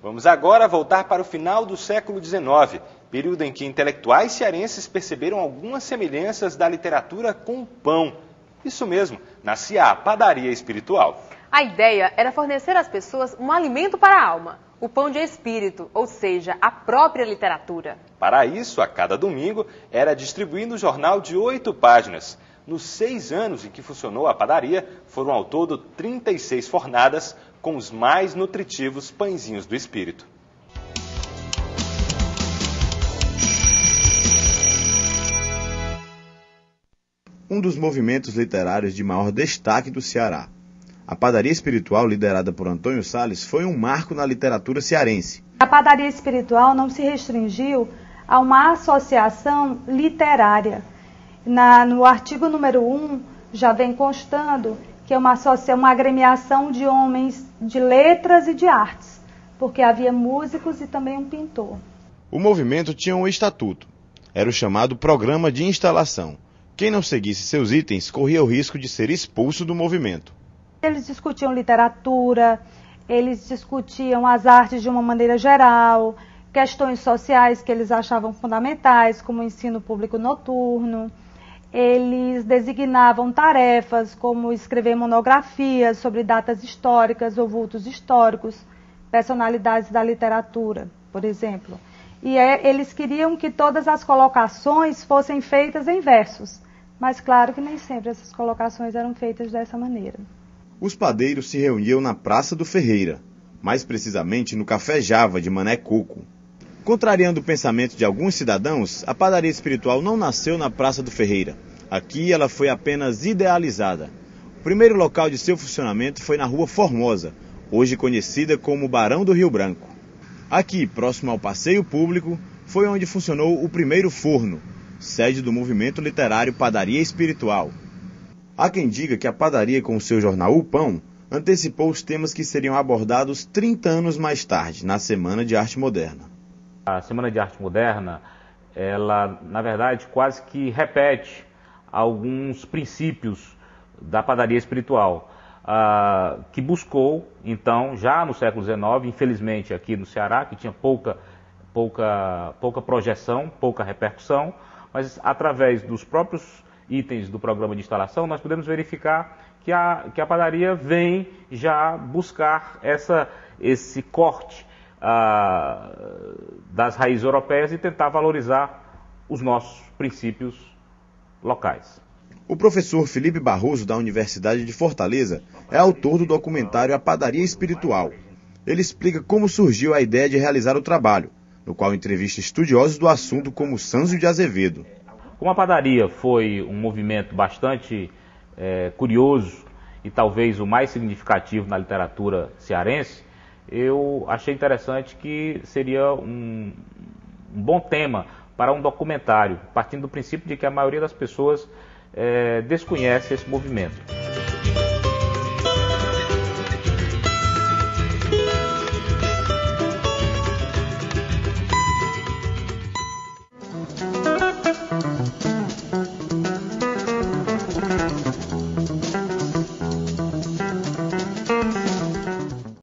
Vamos agora voltar para o final do século XIX, período em que intelectuais cearenses perceberam algumas semelhanças da literatura com o pão. Isso mesmo, nascia a padaria espiritual. A ideia era fornecer às pessoas um alimento para a alma, o pão de espírito, ou seja, a própria literatura. Para isso, a cada domingo, era distribuído um jornal de 8 páginas. Nos 6 anos em que funcionou a padaria, foram ao todo 36 fornadas com os mais nutritivos pãezinhos do espírito. Um dos movimentos literários de maior destaque do Ceará. A padaria espiritual, liderada por Antônio Salles, foi um marco na literatura cearense. A padaria espiritual não se restringiu a uma associação literária. No artigo número 1, já vem constando que é uma agremiação de homens de letras e de artes, porque havia músicos e também um pintor. O movimento tinha um estatuto. Era o chamado Programa de Instalação. Quem não seguisse seus itens corria o risco de ser expulso do movimento. Eles discutiam literatura, eles discutiam as artes de uma maneira geral, questões sociais que eles achavam fundamentais, como o ensino público noturno. Eles designavam tarefas como escrever monografias sobre datas históricas ou vultos históricos, personalidades da literatura, por exemplo. E eles queriam que todas as colocações fossem feitas em versos, mas claro que nem sempre essas colocações eram feitas dessa maneira. Os padeiros se reuniam na Praça do Ferreira, mais precisamente no Café Java de Mané Coco. Contrariando o pensamento de alguns cidadãos, a padaria espiritual não nasceu na Praça do Ferreira. Aqui ela foi apenas idealizada. O primeiro local de seu funcionamento foi na Rua Formosa, hoje conhecida como Barão do Rio Branco. Aqui, próximo ao passeio público, foi onde funcionou o primeiro forno, sede do movimento literário Padaria Espiritual. Há quem diga que a padaria, com o seu jornal O Pão, antecipou os temas que seriam abordados 30 anos mais tarde, na Semana de Arte Moderna. A Semana de Arte Moderna, ela, na verdade, quase que repete alguns princípios da padaria espiritual, que buscou, então, já no século XIX, infelizmente aqui no Ceará, que tinha pouca projeção, pouca repercussão, mas através dos próprios itens do programa de instalação, nós podemos verificar que a padaria vem já buscar esse corte das raízes europeias e tentar valorizar os nossos princípios locais. O professor Felipe Barroso, da Universidade de Fortaleza, é autor do documentário A Padaria Espiritual. Ele explica como surgiu a ideia de realizar o trabalho, no qual entrevista estudiosos do assunto como Sâncio de Azevedo. Como a padaria foi um movimento bastante curioso e talvez o mais significativo na literatura cearense, eu achei interessante que seria um bom tema para um documentário, partindo do princípio de que a maioria das pessoas desconhece esse movimento.